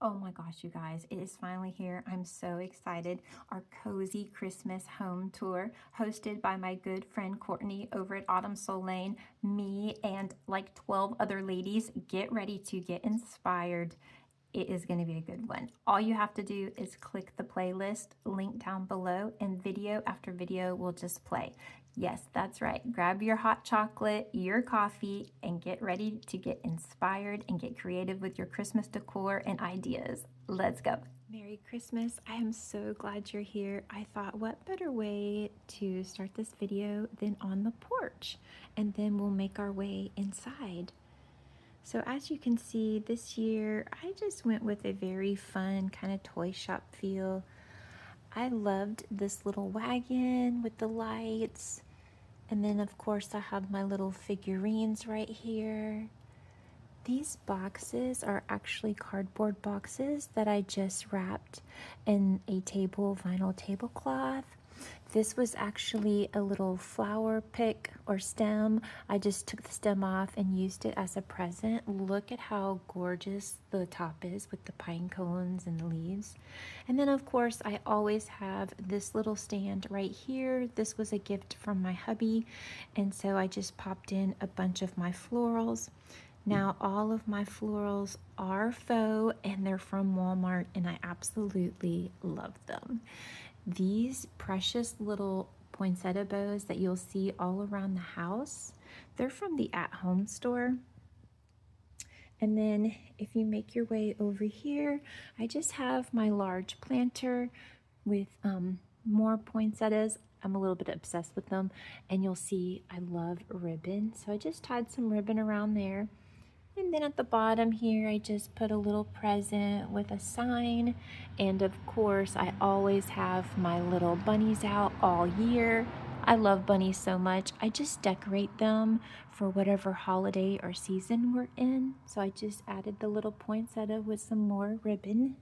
Oh my gosh, you guys, it is finally here. I'm so excited. Our cozy Christmas home tour, hosted by my good friend Courtney over at Autumn Soul Lane. Me and like 12 other ladies get ready to get inspired. It is going to be a good one. All you have to do is click the playlist link down below, and video after video will just play. Yes, that's right. Grab your hot chocolate, your coffee, and get ready to get inspired and get creative with your Christmas decor and ideas. Let's go. Merry Christmas. I am so glad you're here. I thought, what better way to start this video than on the porch? And then we'll make our way inside. So as you can see, this year I just went with a very fun kind of toy shop feel. I loved this little wagon with the lights. And then of course I have my little figurines right here. These boxes are actually cardboard boxes that I just wrapped in a vinyl tablecloth. This was actually a little flower pick or stem. I just took the stem off and used it as a present. Look at how gorgeous the top is with the pine cones and the leaves. And then of course I always have this little stand right here. This was a gift from my hubby, and so I just popped in a bunch of my florals. Now all of my florals are faux and they're from Walmart, and I absolutely love them. These precious little poinsettia bows that you'll see all around the house, they're from the At Home store. And then if you make your way over here, I just have my large planter with more poinsettias. I'm a little bit obsessed with them, and you'll see I love ribbon. So I just tied some ribbon around there. And then at the bottom here, I just put a little present with a sign. And of course, I always have my little bunnies out all year. I love bunnies so much. I just decorate them for whatever holiday or season we're in. So I just added the little poinsettia with some more ribbon.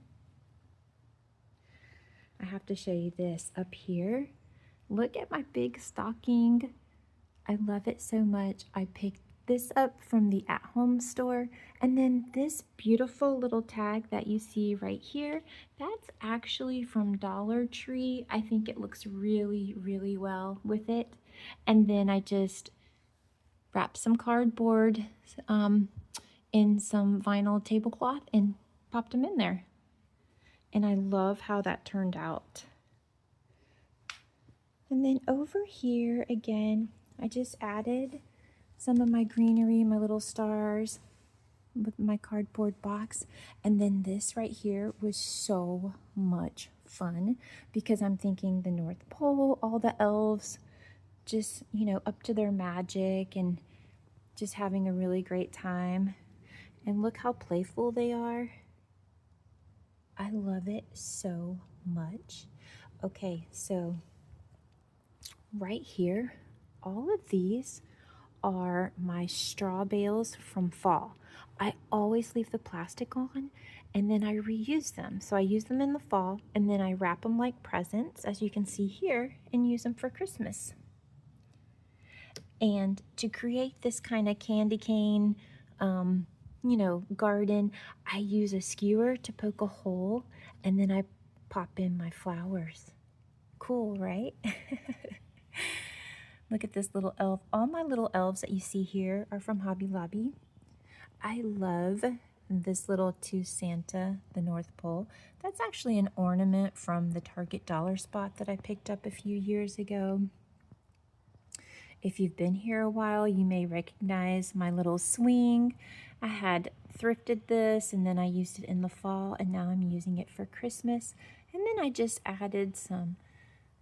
I have to show you this up here. Look at my big stocking. I love it so much. I picked this up from the At Home store, and then this beautiful little tag that you see right here, that's actually from Dollar Tree. I think it looks really, really well with it. And then I just wrapped some cardboard in some vinyl tablecloth and popped them in there. And I love how that turned out. And then over here again, I just added some of my greenery, my little stars with my cardboard box. And then this right here was so much fun because I'm thinking the North Pole, all the elves just, you know, up to their magic and just having a really great time. And look how playful they are. I love it so much. Okay, so right here, all of these are my straw bales from fall. I always leave the plastic on and then I reuse them. So I use them in the fall and then I wrap them like presents, as you can see here, and use them for Christmas. And to create this kind of candy cane, you know, garden, I use a skewer to poke a hole and then I pop in my flowers. Cool, right? Look at this little elf. All my little elves that you see here are from Hobby Lobby. I love this little To Santa, the North Pole. That's actually an ornament from the Target dollar spot that I picked up a few years ago. If you've been here a while, you may recognize my little swing. I had thrifted this and then I used it in the fall, and now I'm using it for Christmas. And then I just added some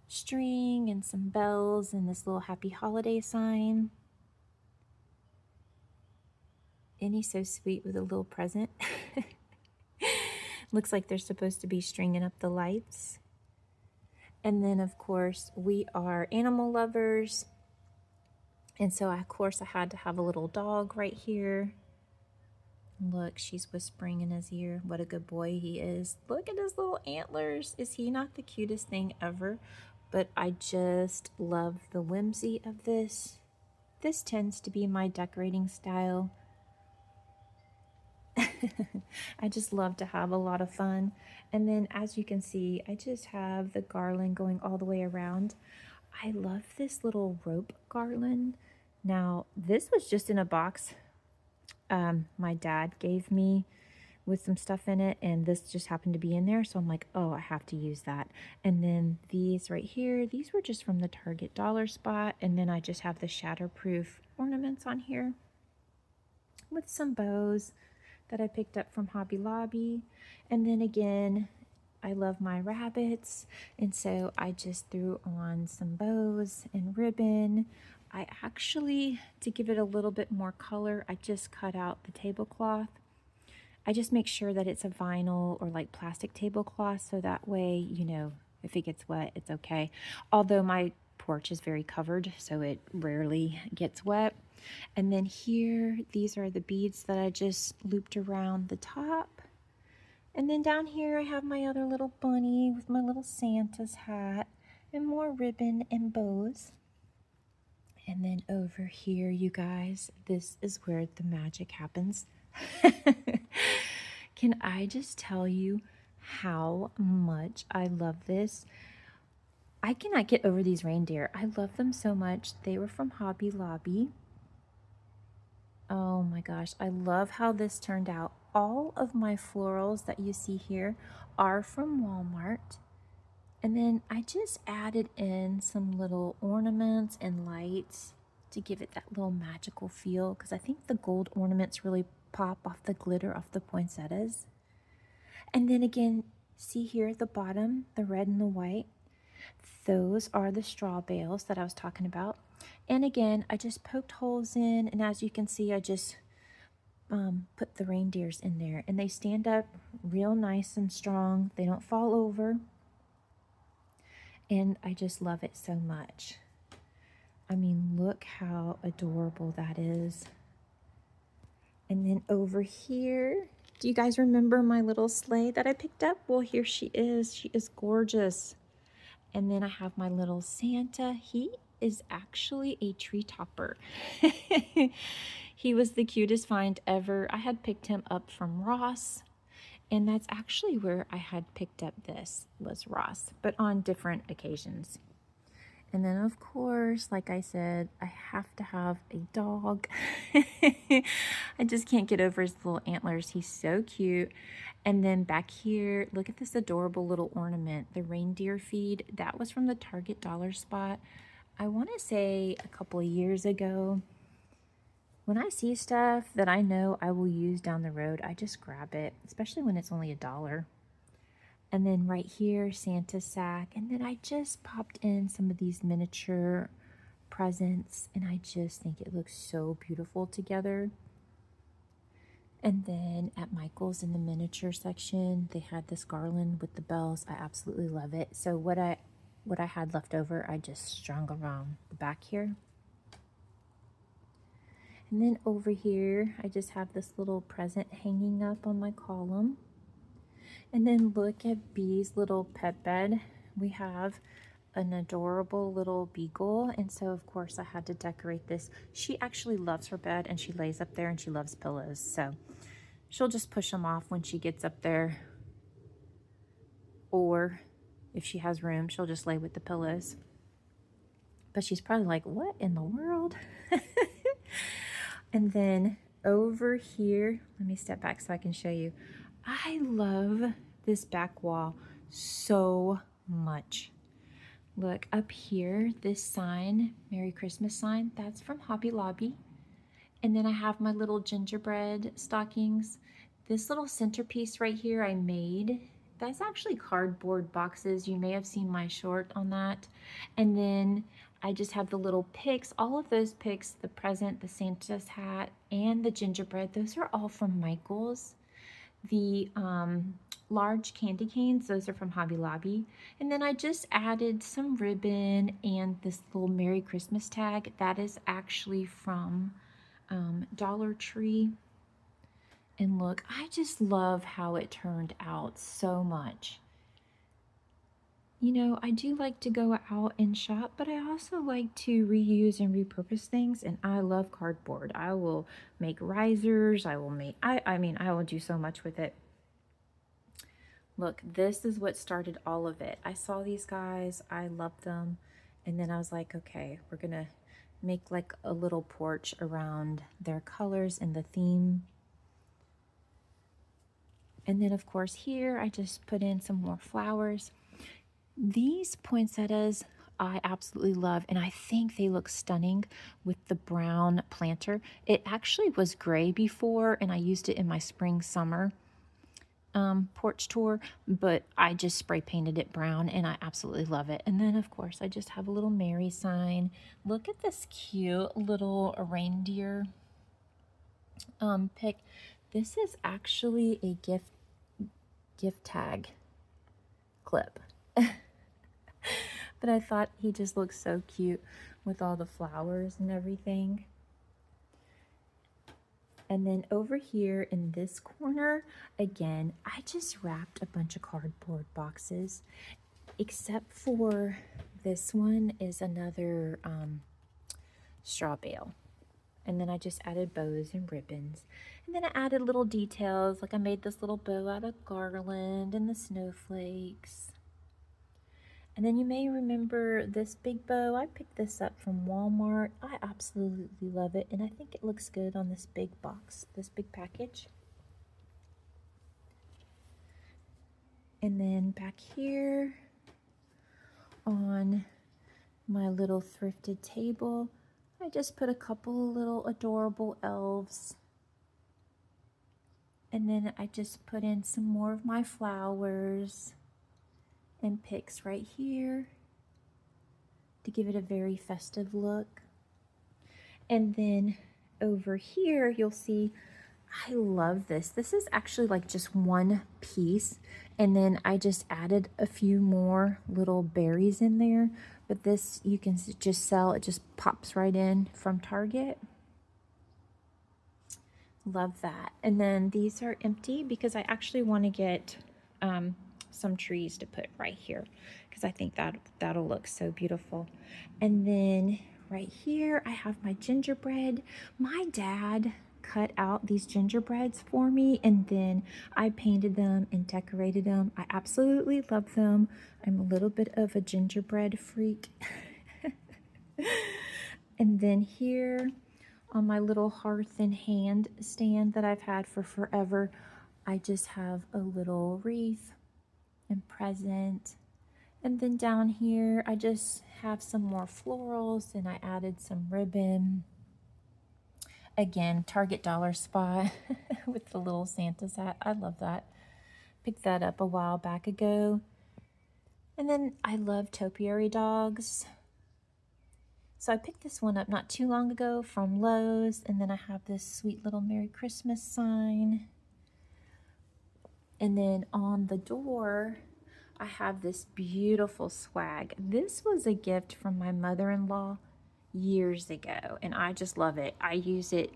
string and some bells and this little happy holiday sign. Isn't he so sweet with a little present? Looks like they're supposed to be stringing up the lights. And then of course we are animal lovers, and so of course I had to have a little dog right here. Look, she's whispering in his ear. What a good boy he is. Look at his little antlers. Is he not the cutest thing ever? But I just love the whimsy of this. This tends to be my decorating style. I just love to have a lot of fun. And then as you can see, I just have the garland going all the way around. I love this little rope garland. Now, this was just in a box my dad gave me with some stuff in it, and this just happened to be in there, so I'm like, oh, I have to use that. And then these right here, these were just from the Target dollar spot, and then I just have the shatterproof ornaments on here with some bows that I picked up from Hobby Lobby. And then again, I love my rabbits, and so I just threw on some bows and ribbon. I actually, to give it a little bit more color, I just cut out the tablecloth. I just make sure that it's a vinyl or like plastic tablecloth, so that way, you know, if it gets wet, it's okay. Although my porch is very covered, so it rarely gets wet. And then here, these are the beads that I just looped around the top. And then down here, I have my other little bunny with my little Santa's hat and more ribbon and bows. And then over here, you guys, this is where the magic happens. Can I just tell you how much I love this? I cannot get over these reindeer. I love them so much. They were from Hobby Lobby. Oh my gosh, I love how this turned out. All of my florals that you see here are from Walmart. And then I just added in some little ornaments and lights to give it that little magical feel, because I think the gold ornaments really pop off the glitter off the poinsettias. And then again, see here at the bottom, the red and the white. Those are the straw bales that I was talking about. And again, I just poked holes in, and as you can see, I just put the reindeers in there, and they stand up real nice and strong. They don't fall over. And I just love it so much. I mean, look how adorable that is. And then over here, do you guys remember my little sleigh that I picked up? Well, here she is. She is gorgeous. And then I have my little Santa. He is actually a tree topper. He was the cutest find ever. I had picked him up from Ross. And that's actually where I had picked up this, was Ross, but on different occasions. And then, of course, like I said, I have to have a dog. I just can't get over his little antlers. He's so cute. And then back here, look at this adorable little ornament, the reindeer feed. That was from the Target dollar spot. I want to say a couple of years ago. When I see stuff that I know I will use down the road, I just grab it, especially when it's only $1. And then right here, Santa's sack. And then I just popped in some of these miniature presents, and I just think it looks so beautiful together. And then at Michael's in the miniature section, they had this garland with the bells. I absolutely love it. So what I had left over, I just strung around the back here. And then over here, I just have this little present hanging up on my column. And then look at Bee's little pet bed. We have an adorable little beagle, and so of course I had to decorate this. She actually loves her bed, and she lays up there, and she loves pillows, so she'll just push them off when she gets up there, or if she has room, she'll just lay with the pillows. But she's probably like, what in the world? And then over here, let me step back so I can show you. I love this back wall so much. Look up here, this sign, Merry Christmas sign, that's from Hobby Lobby. And then I have my little gingerbread stockings. This little centerpiece right here I made. That's actually cardboard boxes. You may have seen my short on that. And then I just have the little picks, all of those picks, the present, the Santa's hat, and the gingerbread. Those are all from Michael's. The large candy canes, those are from Hobby Lobby. And then I just added some ribbon and this little Merry Christmas tag. That is actually from Dollar Tree. And look, I just love how it turned out so much. You know, I do like to go out and shop, but I also like to reuse and repurpose things, and I love cardboard. I will make risers, I mean, I will do so much with it. Look, this is what started all of it. I saw these guys, I loved them, and then I was like, okay, we're gonna make like a little porch around their colors and the theme. And then of course here, I just put in some more flowers. These poinsettias I absolutely love, and I think they look stunning with the brown planter. It actually was gray before, and I used it in my spring summer porch tour, but I just spray painted it brown, and I absolutely love it. And then of course I just have a little Mary sign. Look at this cute little reindeer pic. This is actually a gift tag clip. But I thought he just looks so cute with all the flowers and everything. And then over here in this corner, again, I just wrapped a bunch of cardboard boxes, except for this one is another straw bale. And then I just added bows and ribbons. And then I added little details, like I made this little bow out of garland and the snowflakes. And then you may remember this big bow. I picked this up from Walmart. I absolutely love it, and I think it looks good on this big box, this big package. And then back here on my little thrifted table, I just put a couple of little adorable elves. And then I just put in some more of my flowers and picks right here to give it a very festive look. And then over here, you'll see, I love this. This is actually like just one piece. And then I just added a few more little berries in there. But this you can just sell. It just pops right in from Target. Love that. And then these are empty because I actually want to get some trees to put right here because I think that'll look so beautiful. And then right here I have my gingerbread. My dad cut out these gingerbreads for me, and then I painted them and decorated them. I absolutely love them. I'm a little bit of a gingerbread freak. And then here on my little hearth and hand stand that I've had for forever, I just have a little wreath and present. And then down here, I just have some more florals, and I added some ribbon. Again, Target dollar spot with the little Santa's hat. I love that. Picked that up a while back ago. And then I love topiary dogs. So I picked this one up not too long ago from Lowe's, and then I have this sweet little Merry Christmas sign. And then on the door, I have this beautiful swag. This was a gift from my mother-in-law years ago, and I just love it. I use it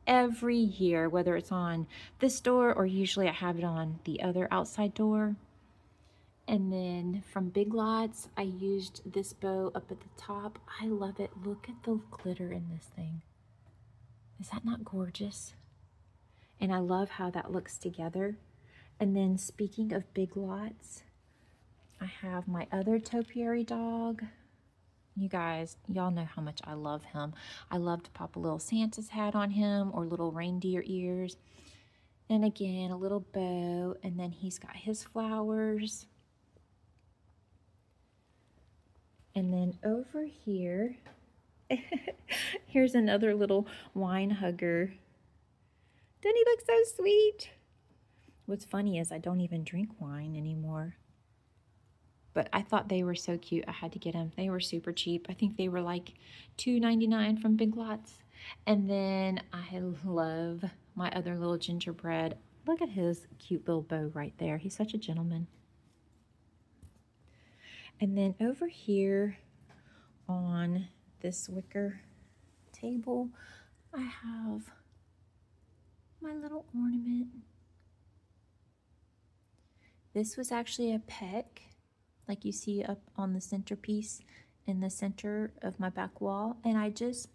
every year, whether it's on this door or usually I have it on the other outside door. And then from Big Lots, I used this bow up at the top. I love it. Look at the glitter in this thing. Is that not gorgeous? And I love how that looks together. And then speaking of Big Lots, I have my other topiary dog. You guys, y'all know how much I love him. I love to pop a little Santa's hat on him or little reindeer ears. And again, a little bow, and then he's got his flowers. And then over here, here's another little wine hugger. Doesn't he look so sweet? What's funny is I don't even drink wine anymore. But I thought they were so cute, I had to get them. They were super cheap. I think they were like $2.99 from Big Lots. And then I love my other little gingerbread. Look at his cute little bow right there. He's such a gentleman. And then over here on this wicker table, I have my little ornament. This was actually a peck like you see up on the centerpiece in the center of my back wall. And I just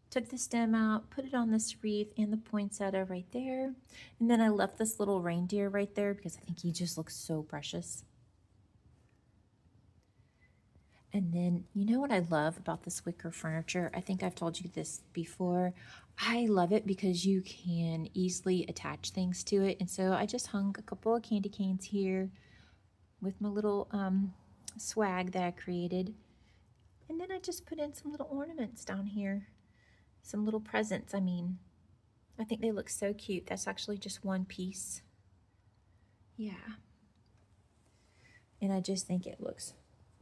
took the stem out, put it on this wreath and the poinsettia right there. And then I left this little reindeer right there because I think he just looks so precious. And then, you know what I love about this wicker furniture? I think I've told you this before. I love it because you can easily attach things to it. And so I just hung a couple of candy canes here with my little swag that I created. And then I just put in some little ornaments down here. Some little presents, I mean. I think they look so cute. That's actually just one piece. Yeah. And I just think it looks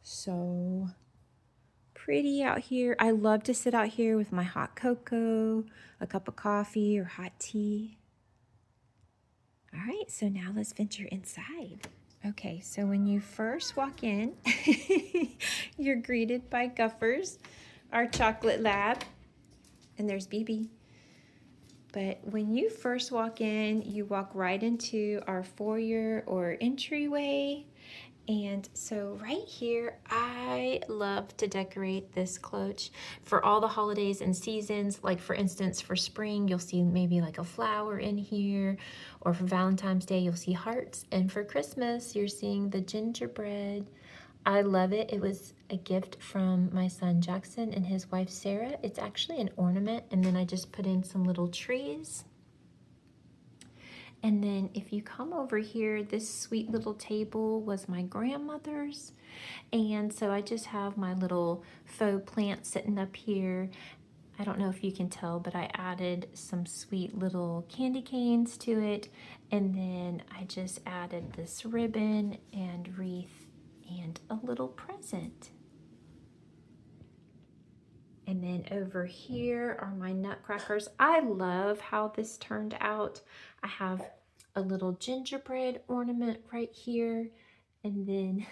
so pretty out here. I love to sit out here with my hot cocoa, a cup of coffee or hot tea. All right, so now let's venture inside. Okay, so when you first walk in, you're greeted by Guffers, our chocolate lab, and there's BB. But when you first walk in, you walk right into our foyer or entryway. And so right here, I love to decorate this cloche for all the holidays and seasons. Like for instance, for spring, you'll see maybe like a flower in here, or for Valentine's Day, you'll see hearts. And for Christmas, you're seeing the gingerbread. I love it. It was a gift from my son Jackson and his wife Sarah. It's actually an ornament, and then I just put in some little trees. And then if you come over here, this sweet little table was my grandmother's. And so I just have my little faux plant sitting up here. I don't know if you can tell, but I added some sweet little candy canes to it. And then I just added this ribbon and wreath and a little present. And then over here are my nutcrackers. I love how this turned out. I have a little gingerbread ornament right here. And then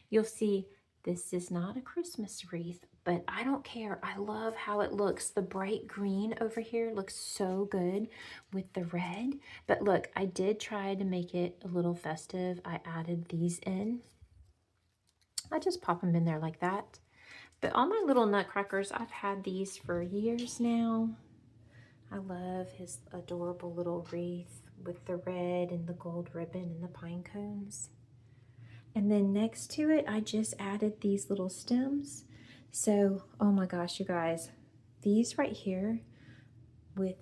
you'll see this is not a Christmas wreath, but I don't care. I love how it looks. The bright green over here looks so good with the red. But look, I did try to make it a little festive. I added these in. I just pop them in there like that. But all my little nutcrackers, I've had these for years now. I love his adorable little wreath with the red and the gold ribbon and the pine cones. And then next to it, I just added these little stems. So, oh my gosh, you guys, these right here with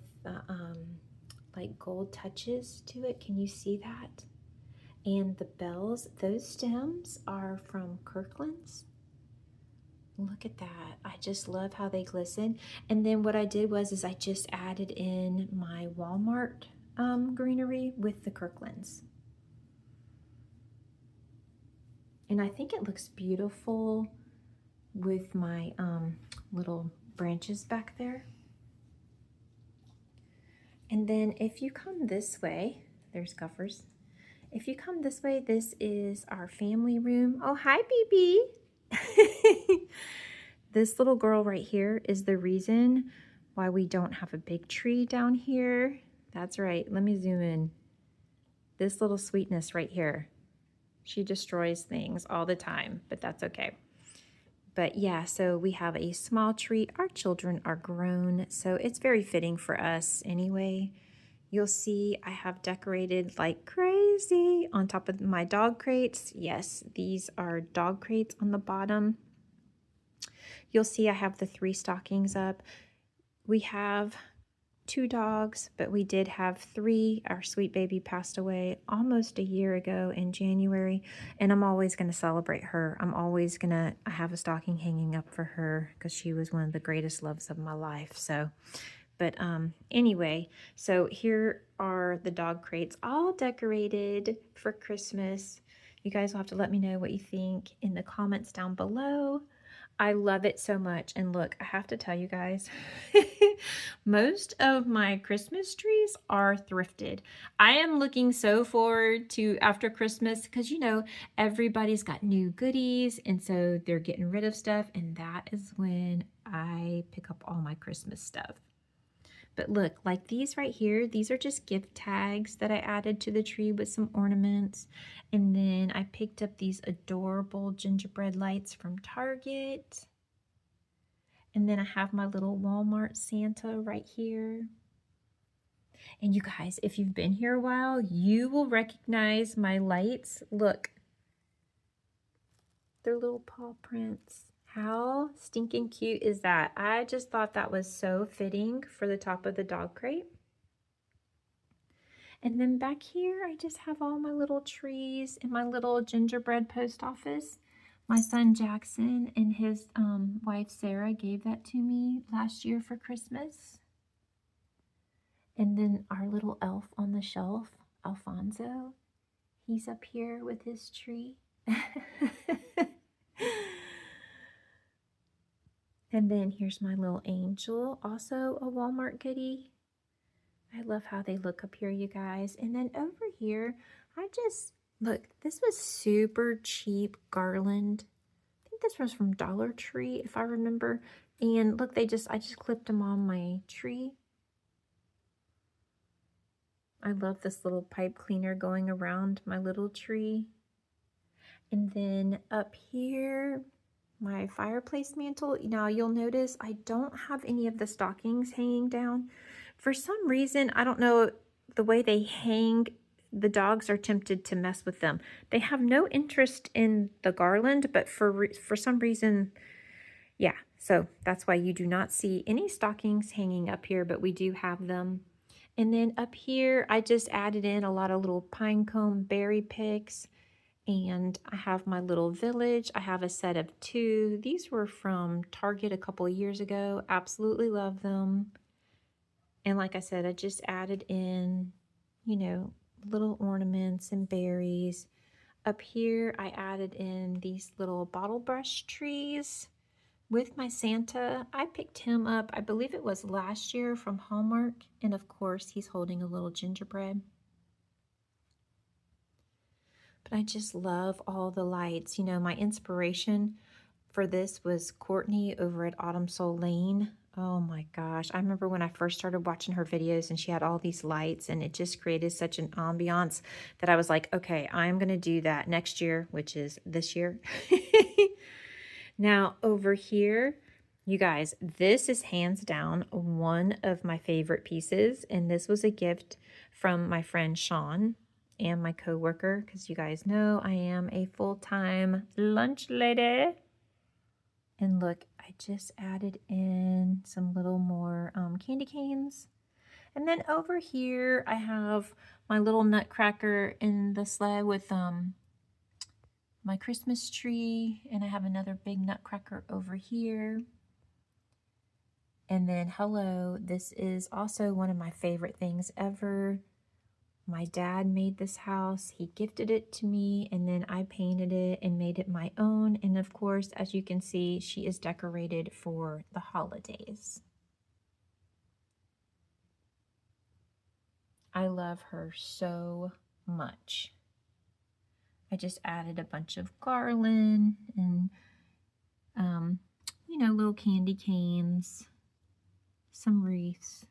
like gold touches to it. Can you see that? And the bells, those stems are from Kirkland's. Look at that. I just love how they glisten. And then what I did was I just added in my Walmart greenery with the Kirklands. And I think it looks beautiful with my little branches back there. And then if you come this way, there's Guffers. If you come this way, this is our family room. Oh, hi, BB. This little girl right here is the reason why we don't have a big tree down here. That's right. Let me zoom in. This little sweetness right here. She destroys things all the time, but that's okay. But yeah, so we have a small tree. Our children are grown, so it's very fitting for us anyway. You'll see I have decorated like crazy on top of my dog crates. Yes, these are dog crates on the bottom. You'll see I have the 3 stockings up. We have 2 dogs, but we did have 3. Our sweet baby passed away almost a year ago in January, and I'm always going to celebrate her. I have a stocking hanging up for her because she was one of the greatest loves of my life. So, but anyway, so here are the dog crates all decorated for Christmas. You guys will have to let me know what you think in the comments down below. I love it so much. And look, I have to tell you guys, most of my Christmas trees are thrifted. I am looking so forward to after Christmas because, you know, everybody's got new goodies. And so they're getting rid of stuff. And that is when I pick up all my Christmas stuff. But look, like these right here, these are just gift tags that I added to the tree with some ornaments. And then I picked up these adorable gingerbread lights from Target. And then I have my little Walmart Santa right here. And you guys, if you've been here a while, you will recognize my lights. Look, they're little paw prints. How stinking cute is that? I just thought that was so fitting for the top of the dog crate. And then back here, I just have all my little trees and my little gingerbread post office. My son Jackson and his wife Sarah gave that to me last year for Christmas. And then our little elf on the shelf, Alfonso, he's up here with his tree. And then here's my little angel, also a Walmart goodie. I love how they look up here, you guys. And then over here, look, this was super cheap garland. I think this was from Dollar Tree, if I remember. And look, I just clipped them on my tree. I love this little pipe cleaner going around my little tree. And then up here, my fireplace mantle. Now you'll notice I don't have any of the stockings hanging down. For some reason, I don't know, the way they hang, the dogs are tempted to mess with them. They have no interest in the garland, but for some reason, yeah. So that's why you do not see any stockings hanging up here, but we do have them. And then up here, I just added in a lot of little pine cone berry picks. And I have my little village. I have a set of 2. These were from Target a couple of years ago. Absolutely love them. And like I said, I just added in, you know, little ornaments and berries. Up here, I added in these little bottle brush trees with my Santa. I picked him up, I believe it was last year from Hallmark. And of course, he's holding a little gingerbread. But I just love all the lights. You know, my inspiration for this was Courtney over at Autumn Soul Lane. Oh my gosh. I remember when I first started watching her videos and she had all these lights and it just created such an ambiance that I was like, okay, I'm going to do that next year, which is this year. Now over here, you guys, this is hands down one of my favorite pieces. And this was a gift from my friend Sean and my coworker, because you guys know I am a full-time lunch lady. And look, I just added in some little more candy canes. And then over here, I have my little nutcracker in the sled with my Christmas tree. And I have another big nutcracker over here. And then, hello, this is also one of my favorite things ever. My dad made this house. He gifted it to me, and then I painted it and made it my own. And of course, as you can see, she is decorated for the holidays. I love her so much. I just added a bunch of garland and, you know, little candy canes, some wreaths.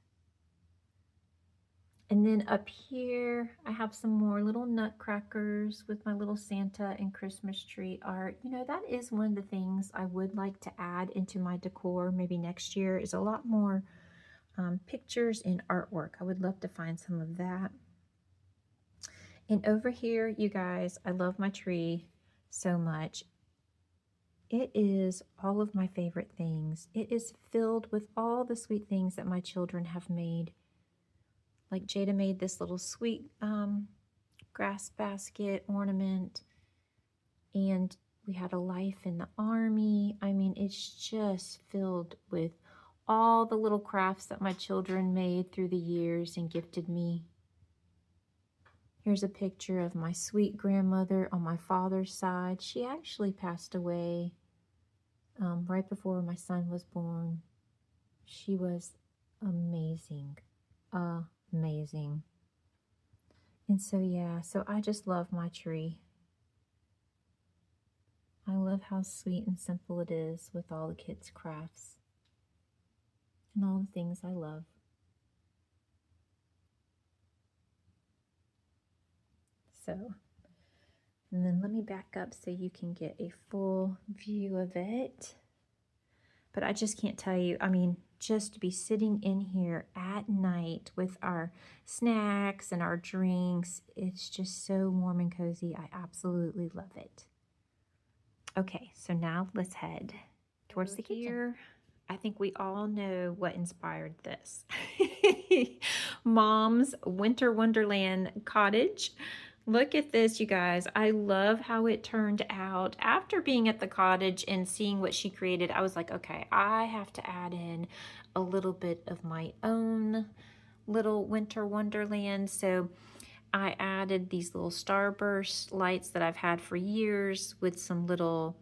And then up here, I have some more little nutcrackers with my little Santa and Christmas tree art. You know, that is one of the things I would like to add into my decor maybe next year, is a lot more pictures and artwork. I would love to find some of that. And over here, you guys, I love my tree so much. It is all of my favorite things. It is filled with all the sweet things that my children have made. Like Jada made this little sweet grass basket ornament. And we had a life in the army. I mean, it's just filled with all the little crafts that my children made through the years and gifted me. Here's a picture of my sweet grandmother on my father's side. She actually passed away right before my son was born. She was amazing. Amazing. And so, yeah, so I just love my tree. I love how sweet and simple it is with all the kids' crafts and all the things I love. So, and then let me back up so you can get a full view of it. But I just can't tell you, I mean, just to be sitting in here at night with our snacks and our drinks, it's just so warm and cozy. I absolutely love it. Okay, so now let's head towards the kitchen. I think we all know what inspired this. Mom's Winter Wonderland cottage. Look at this, you guys. I love how it turned out. After being at the cottage and seeing what she created, I was like, okay, I have to add in a little bit of my own little Winter Wonderland. So I added these little starburst lights that I've had for years with some little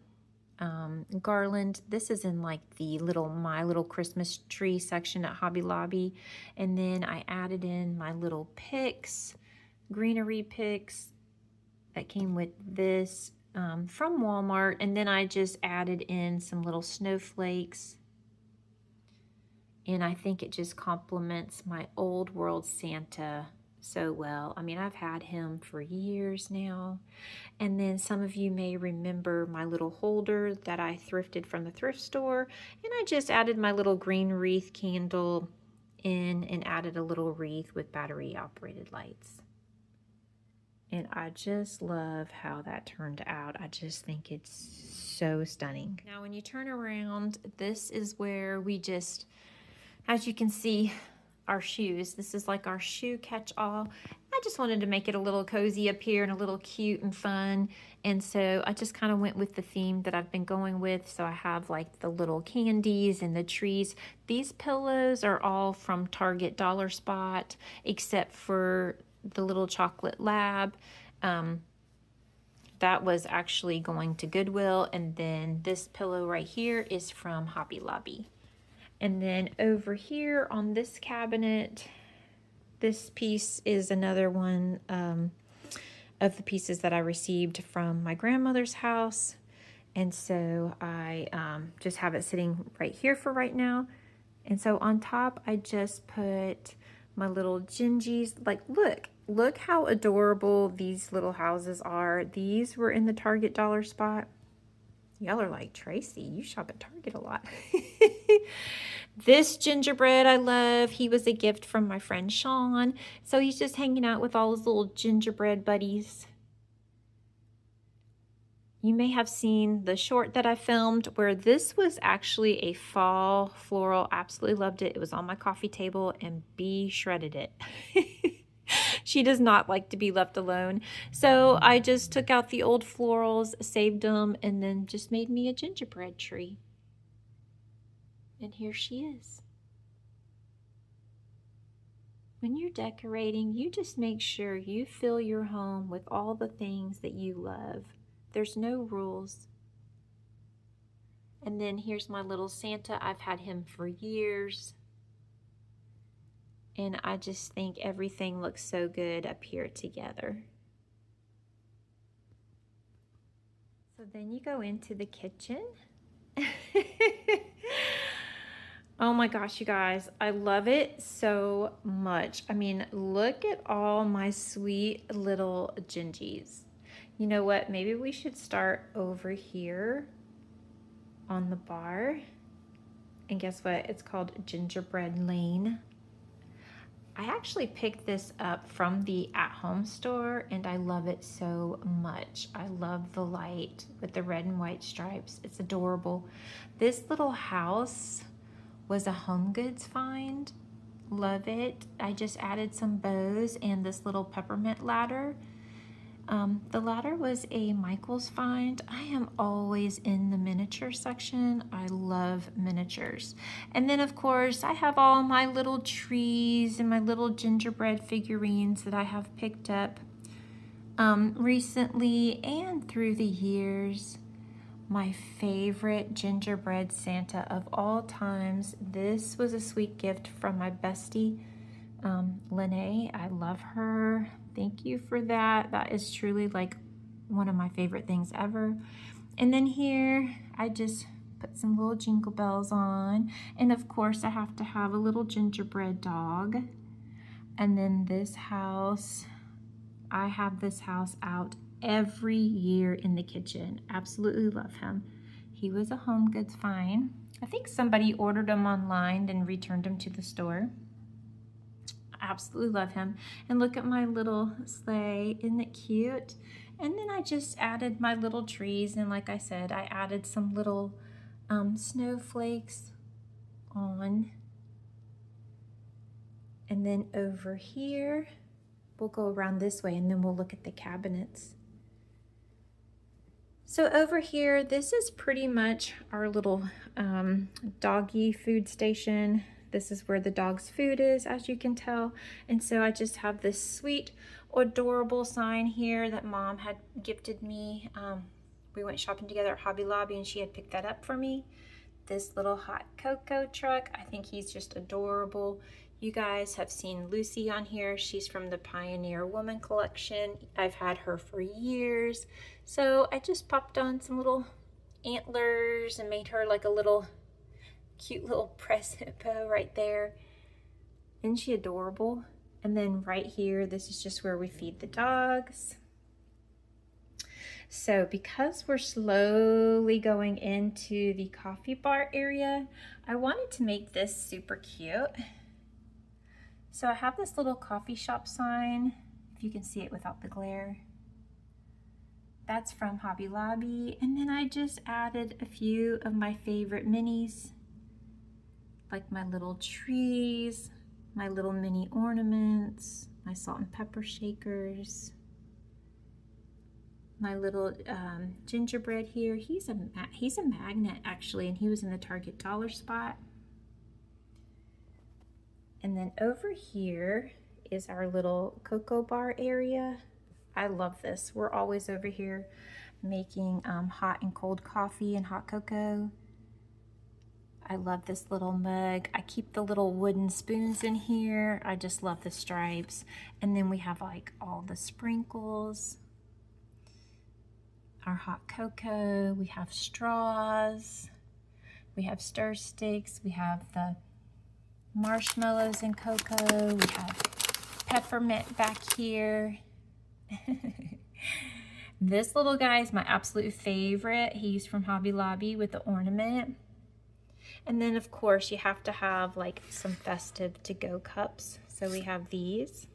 garland. This is in like the My Little Christmas Tree section at Hobby Lobby. And then I added in my little picks, greenery picks that came with this from Walmart. And then I just added in some little snowflakes. And I think it just complements my old world Santa so well. I mean, I've had him for years now. And then some of you may remember my little holder that I thrifted from the thrift store. And I just added my little green wreath candle in and added a little wreath with battery operated lights. And I just love how that turned out. I just think it's so stunning. Now when you turn around, this is where we just, as you can see, our shoes. This is like our shoe catch-all. I just wanted to make it a little cozy up here and a little cute and fun. And so I just kind of went with the theme that I've been going with. So I have like the little candies and the trees. These pillows are all from Target Dollar Spot, except for the little chocolate lab. That was actually going to Goodwill. And then this pillow right here is from Hobby Lobby. And then over here on this cabinet, this piece is another one of the pieces that I received from my grandmother's house. And so I just have it sitting right here for right now. And so on top, I just put my little gingies. Like, look how adorable these little houses are. These were in the Target Dollar Spot. Y'all are like, Tracy, you shop at Target a lot. This gingerbread I love. He was a gift from my friend Sean. So he's just hanging out with all his little gingerbread buddies. You may have seen the short that I filmed where this was actually a fall floral. Absolutely loved it. It was on my coffee table and Bee shredded it. She does not like to be left alone. So I just took out the old florals, saved them, and then just made me a gingerbread tree. And here she is. When you're decorating, you just make sure you fill your home with all the things that you love. There's no rules. And then here's my little Santa. I've had him for years. And I just think everything looks so good up here together. So then you go into the kitchen. Oh my gosh, you guys, I love it so much. I mean, look at all my sweet little gingies. You know what? Maybe we should start over here on the bar. And guess what? It's called Gingerbread Lane. I actually picked this up from the at-home store and I love it so much. I love the light with the red and white stripes. It's adorable. This little house was a Home Goods find. Love it. I just added some bows and this little peppermint ladder. The ladder was a Michael's find. I am always in the miniature section. I love miniatures. And then of course I have all my little trees and my little gingerbread figurines that I have picked up recently and through the years. My favorite gingerbread Santa of all times. This was a sweet gift from my bestie, Lene. I love her. Thank you for that. That is truly like one of my favorite things ever. And then here, I just put some little jingle bells on. And of course, I have to have a little gingerbread dog. And then this house I have this house out every year in the kitchen. Absolutely love him. He was a home goods find. I think somebody ordered him online and returned him to the store. I absolutely love him. And look at my little sleigh. Isn't it cute? And then I just added my little trees, and like I said, I added some little snowflakes on. And then over here, we'll go around this way and then we'll look at the cabinets. So over here, this is pretty much our little doggy food station. This is where the dog's food is, as you can tell. And so I just have this sweet, adorable sign here that Mom had gifted me. We went shopping together at Hobby Lobby and she had picked that up for me. This little hot cocoa truck, I think he's just adorable. You guys have seen Lucy on here. She's from the Pioneer Woman collection. I've had her for years. So I just popped on some little antlers and made her like a little cute little present bow right there. Isn't she adorable? And then right here, this is just where we feed the dogs. So because we're slowly going into the coffee bar area, I wanted to make this super cute. So I have this little coffee shop sign, if you can see it without the glare. That's from Hobby Lobby. And then I just added a few of my favorite minis, like my little trees, my little mini ornaments, my salt and pepper shakers, my little gingerbread here. He's a magnet actually, and he was in the Target dollar spot. And then over here is our little cocoa bar area. I love this. We're always over here making hot and cold coffee and hot cocoa. I love this little mug. I keep the little wooden spoons in here. I just love the stripes. And then we have like all the sprinkles, our hot cocoa, we have straws, we have stir sticks, we have the marshmallows and cocoa, we have peppermint back here. This little guy is my absolute favorite. He's from Hobby Lobby with the ornament. And then of course you have to have like some festive to-go cups. So we have these.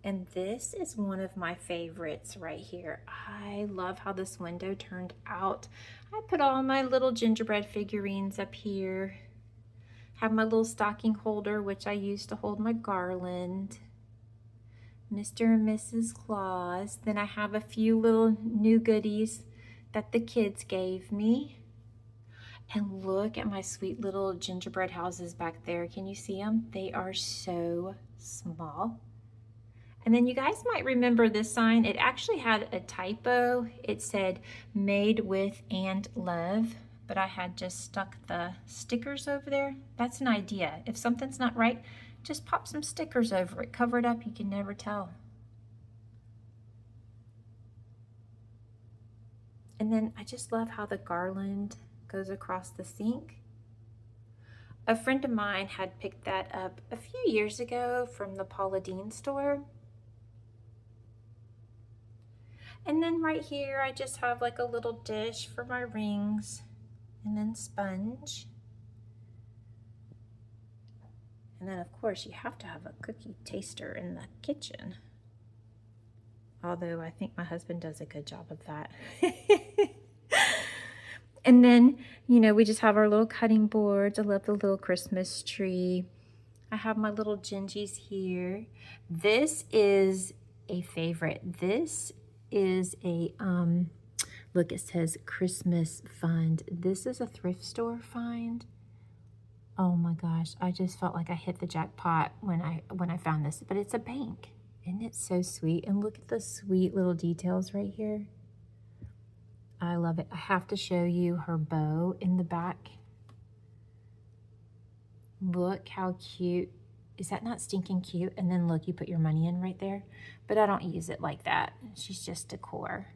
And this is one of my favorites right here. I love how this window turned out. I put all my little gingerbread figurines up here. Have my little stocking holder, which I use to hold my garland. Mr. and Mrs. Claus. Then I have a few little new goodies that the kids gave me. And look at my sweet little gingerbread houses back there. Can you see them? They are so small. And then you guys might remember this sign. It actually had a typo. It said made with and love, but I had just stuck the stickers over there. That's an idea. If something's not right, just pop some stickers over it. Cover it up, you can never tell. And then I just love how the garland goes across the sink. A friend of mine had picked that up a few years ago from the Paula Deen store. And then right here, I just have like a little dish for my rings and then sponge. And then of course you have to have a cookie taster in the kitchen. Although I think my husband does a good job of that. And then, you know, we just have our little cutting boards. I love the little Christmas tree. I have my little gingies here. This is a favorite. This is a, look, it says Christmas fund. This is a thrift store find. Oh my gosh, I just felt like I hit the jackpot when I found this, but it's a bank. Isn't it so sweet? And look at the sweet little details right here. I love it. I have to show you her bow in the back. Look how cute. Is that not stinking cute? And then look, you put your money in right there. But I don't use it like that. She's just decor.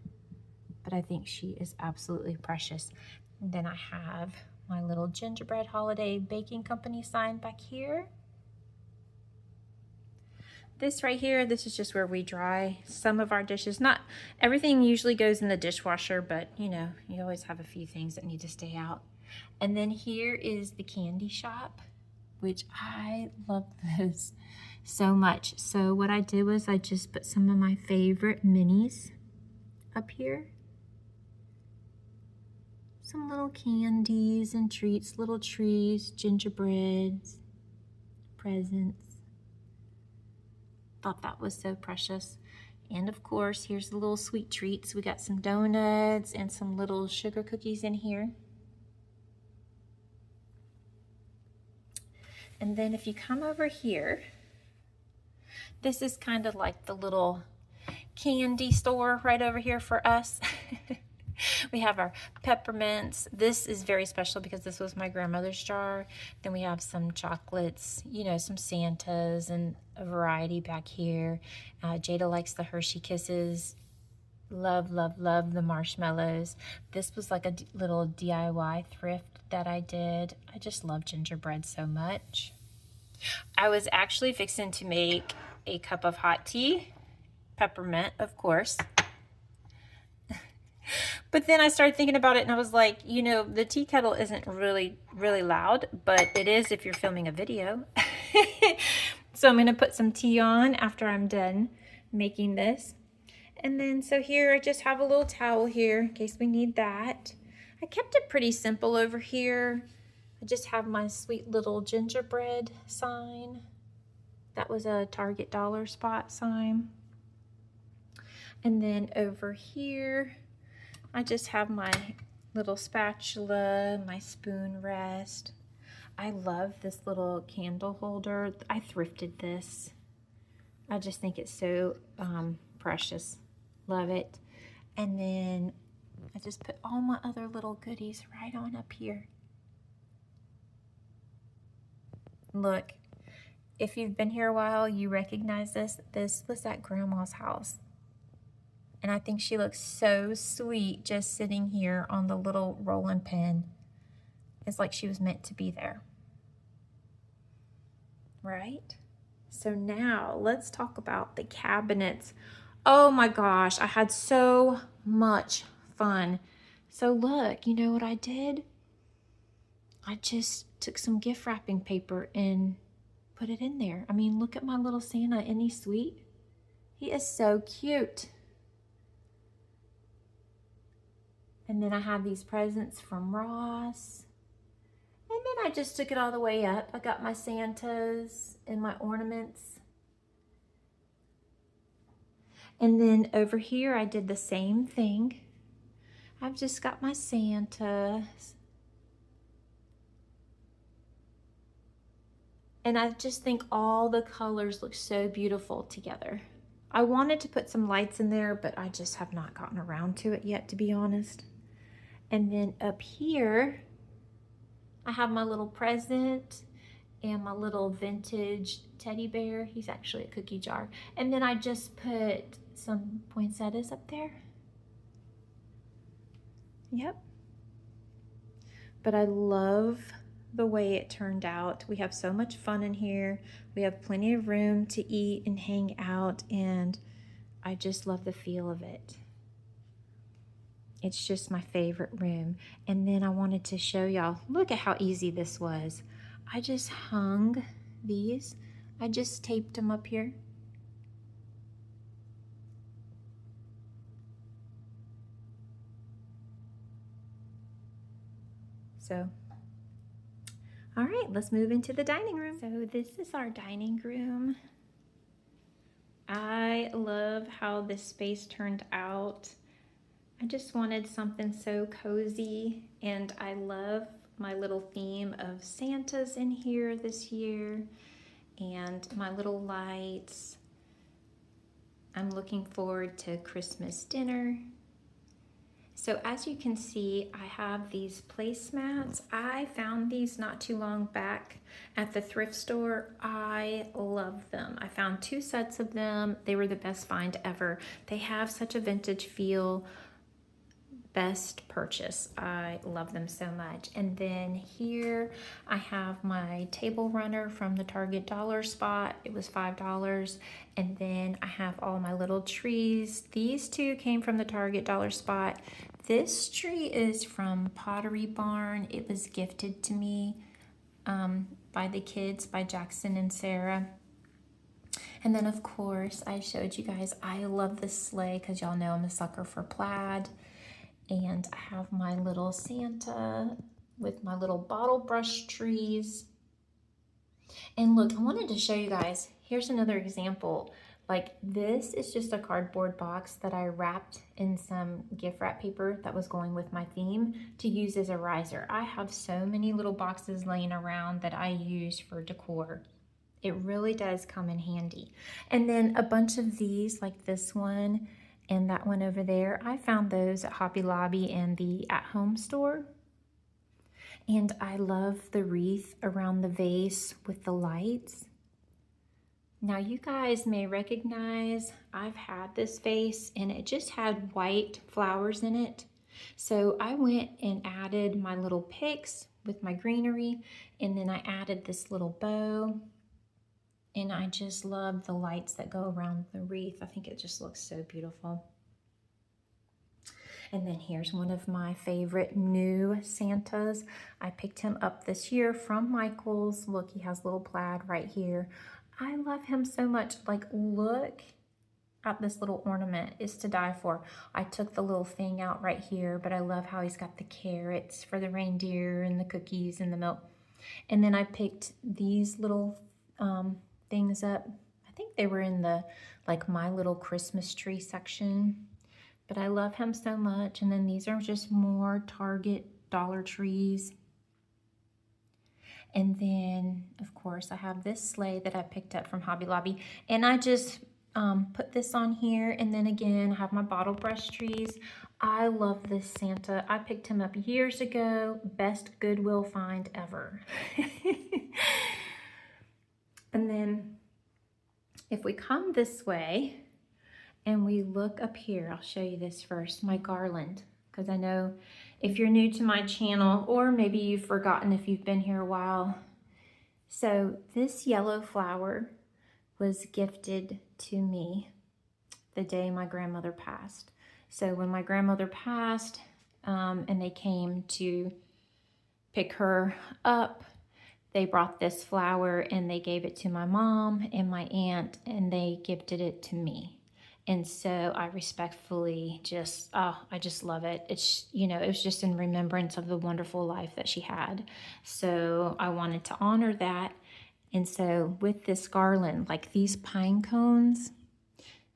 But I think she is absolutely precious. And then I have my little gingerbread holiday baking company sign back here. This right here, this is just where we dry some of our dishes. Not everything usually goes in the dishwasher, but you know, you always have a few things that need to stay out. And then here is the candy shop, which I love this so much. So what I did was I just put some of my favorite minis up here. Some little candies and treats, little trees, gingerbreads, presents. Thought that was so precious. And of course, here's the little sweet treats. We got some donuts and some little sugar cookies in here. And then if you come over here, this is kind of like the little candy store right over here for us. We have our peppermints. This is very special because this was my grandmother's jar. Then we have some chocolates, you know, some Santas and a variety back here. Jada likes the Hershey Kisses. Love, love, love the marshmallows. This was like a little DIY thrift that I did. I just love gingerbread so much. I was actually fixing to make a cup of hot tea, peppermint, of course. But then I started thinking about it and I was like, you know, the tea kettle isn't really loud, but it is if you're filming a video. So I'm going to put some tea on after I'm done making this. And then so here I just have a little towel here in case we need that. I kept it pretty simple over here. I just have my sweet little gingerbread sign. That was a Target dollar spot sign. And then over here, I just have my little spatula, my spoon rest. I love this little candle holder. I thrifted this. I just think it's so precious. Love it. And then I just put all my other little goodies right on up here. Look, if you've been here a while, you recognize this. This was at Grandma's house. And I think she looks so sweet just sitting here on the little rolling pin. It's like she was meant to be there. Right? So now let's talk about the cabinets. Oh my gosh, I had so much fun. So look, you know what I did? I just took some gift wrapping paper and put it in there. I mean, look at my little Santa. Isn't he sweet? He is so cute. And then I have these presents from Ross. And then I just took it all the way up. I got my Santas and my ornaments. And then over here, I did the same thing. I've just got my Santas. And I just think all the colors look so beautiful together. I wanted to put some lights in there, but I just have not gotten around to it yet, to be honest. And then up here, I have my little present and my little vintage teddy bear. He's actually a cookie jar. And then I just put some poinsettias up there. Yep. But I love the way it turned out. We have so much fun in here. We have plenty of room to eat and hang out, and I just love the feel of it. It's just my favorite room. And then I wanted to show y'all, look at how easy this was. I just hung these. I just taped them up here. So, all right, let's move into the dining room. So this is our dining room. I love how this space turned out. I just wanted something so cozy, and I love my little theme of Santas in here this year and my little lights. I'm looking forward to Christmas dinner. So as you can see, I have these placemats. I found these not too long back at the thrift store. I love them. I found 2 sets of them. They were the best find ever. They have such a vintage feel. best purchase. I love them so much. And then here I have my table runner from the Target dollar spot. It was $5. And then I have all my little trees. These two came from the Target dollar spot. This tree is from Pottery Barn. It was gifted to me by the kids, by Jackson and Sarah. And then of course I showed you guys, I love this sleigh because y'all know I'm a sucker for plaid. And I have my little Santa with my little bottle brush trees. And look, I wanted to show you guys, here's another example. Like this is just a cardboard box that I wrapped in some gift wrap paper that was going with my theme to use as a riser. I have so many little boxes laying around that I use for decor. It really does come in handy. And then a bunch of these, like this one and that one over there, I found those at Hobby Lobby and the at-home store. And I love the wreath around the vase with the lights. Now you guys may recognize I've had this vase and it just had white flowers in it. So I went and added my little picks with my greenery, and then I added this little bow. And I just love the lights that go around the wreath. I think it just looks so beautiful. And then here's one of my favorite new Santas. I picked him up this year from Michael's. Look, he has little plaid right here. I love him so much. Like, look at this little ornament. It's to die for. I took the little thing out right here, but I love how he's got the carrots for the reindeer and the cookies and the milk. And then I picked these little things up. I think they were in the like my little Christmas tree section, but I love him so much. And then these are just more Target dollar trees. And then of course I have this sleigh that I picked up from Hobby Lobby, and I just put this on here. And then again, I have my bottle brush trees. I love this Santa. I picked him up years ago. Best Goodwill find ever. And then if we come this way and we look up here, I'll show you this first, my garland, because I know if you're new to my channel, or maybe you've forgotten if you've been here a while. So this yellow flower was gifted to me the day my grandmother passed. So when my grandmother passed and they came to pick her up, they brought this flower and they gave it to my mom and my aunt, and they gifted it to me. And so I respectfully just, I just love it. It's, you know, it was just in remembrance of the wonderful life that she had. So I wanted to honor that. And so with this garland, like these pine cones,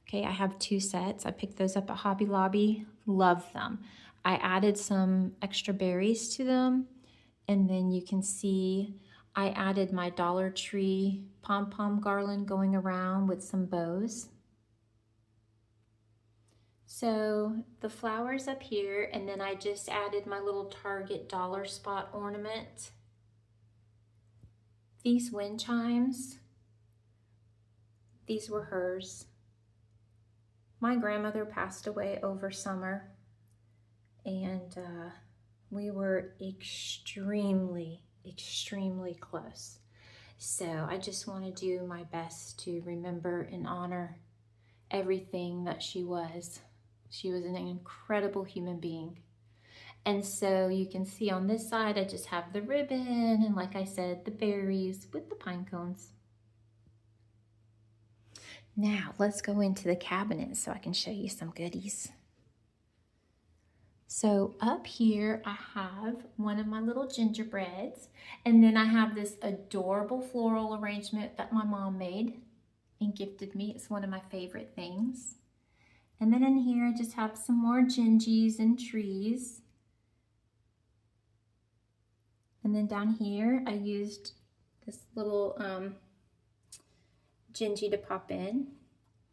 okay, I have 2 sets. I picked those up at Hobby Lobby. Love them. I added some extra berries to them. And then you can see I added my Dollar Tree pom-pom garland going around with some bows. So the flowers up here, and then I just added my little Target dollar spot ornament. These wind chimes, these were hers. My grandmother passed away over summer, and we were extremely close. So I just want to do my best to remember and honor everything that she was. She was an incredible human being. And so you can see on this side, I just have the ribbon and, like I said, the berries with the pine cones. Now let's go into the cabinet so I can show you some goodies. So up here I have one of my little gingerbreads, and then I have this adorable floral arrangement that my mom made and gifted me. It's one of my favorite things. And then in here I just have some more gingies and trees. And then down here I used this little gingy to pop in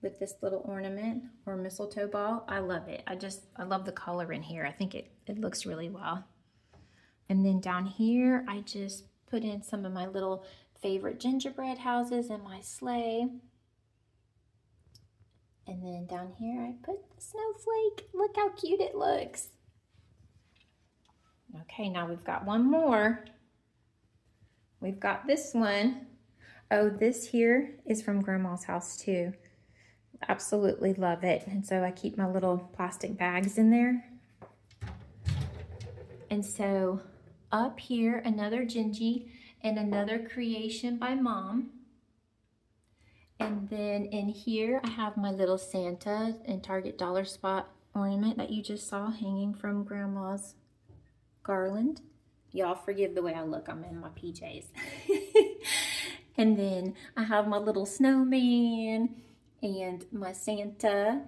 with this little ornament or mistletoe ball. I love it. I love the color in here. I think it looks really well. And then down here, I just put in some of my little favorite gingerbread houses in my sleigh. And then down here, I put the snowflake. Look how cute it looks. Okay, now we've got one more. We've got this one. Oh, this here is from Grandma's house too. Absolutely love it. And so I keep my little plastic bags in there. And so up here, another Gingy and another creation by Mom. And then in here, I have my little Santa and Target Dollar Spot ornament that you just saw hanging from Grandma's garland. Y'all forgive the way I look, I'm in my PJs. And then I have my little snowman and my Santa.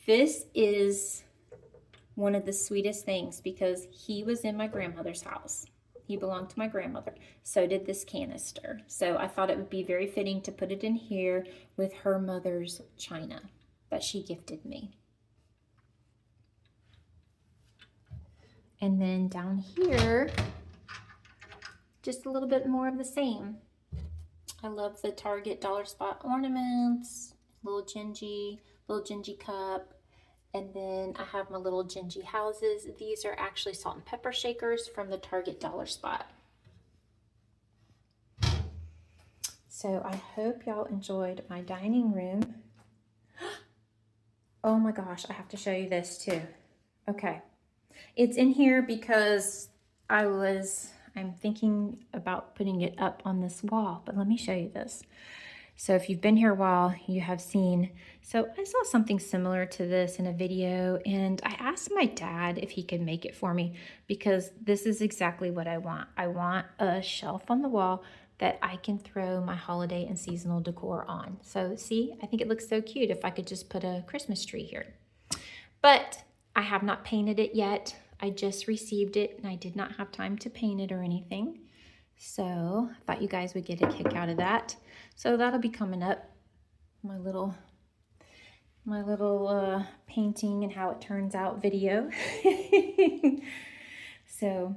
This is one of the sweetest things because he was in my grandmother's house. He belonged to my grandmother. So did this canister. So I thought it would be very fitting to put it in here with her mother's china that she gifted me. And then down here, just a little bit more of the same. I love the Target Dollar Spot ornaments, little Gingy cup. And then I have my little Gingy houses. These are actually salt and pepper shakers from the Target Dollar Spot. So I hope y'all enjoyed my dining room. Oh my gosh, I have to show you this too. Okay, it's in here because I'm thinking about putting it up on this wall, but let me show you this. So if you've been here a while, you have seen, so I saw something similar to this in a video, and I asked my dad if he could make it for me because this is exactly what I want. I want a shelf on the wall that I can throw my holiday and seasonal decor on. So see, I think it looks so cute if I could just put a Christmas tree here. But I have not painted it yet. I just received it and I did not have time to paint it or anything. So I thought you guys would get a kick out of that. So that'll be coming up, my little painting and how it turns out video. So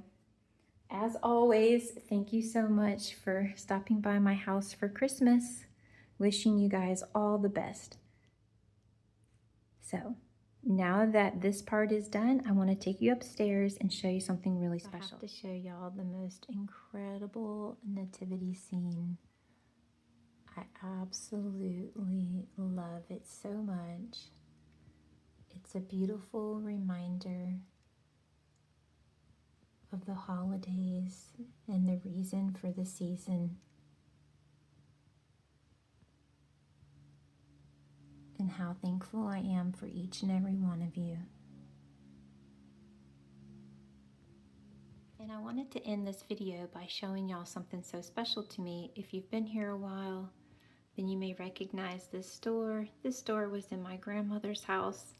as always, thank you so much for stopping by my house for Christmas. Wishing you guys all the best. So now that this part is done, I want to take you upstairs and show you something really special. I have to show y'all the most incredible nativity scene. I absolutely love it so much. It's a beautiful reminder of the holidays and the reason for the season. And how thankful I am for each and every one of you. And I wanted to end this video by showing y'all something so special to me. If you've been here a while, then you may recognize this door. This door was in my grandmother's house.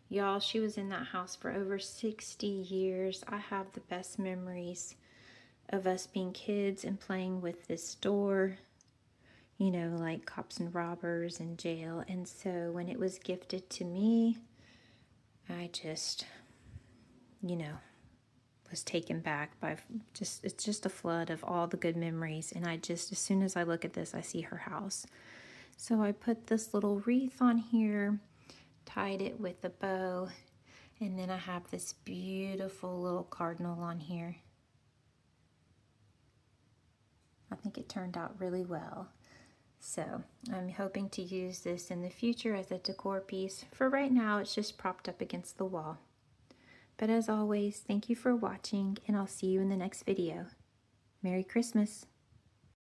Y'all, she was in that house for over 60 years. I have the best memories of us being kids and playing with this door. You know, like cops and robbers and jail. And so when it was gifted to me, I just, you know, was taken back by it's just a flood of all the good memories. And I just, as soon as I look at this, I see her house. So I put this little wreath on here, tied it with a bow, and then I have this beautiful little cardinal on here. I think it turned out really well. So I'm hoping to use this in the future as a decor piece. For right now, it's just propped up against the wall. But as always, thank you for watching, and I'll see you in the next video. Merry Christmas!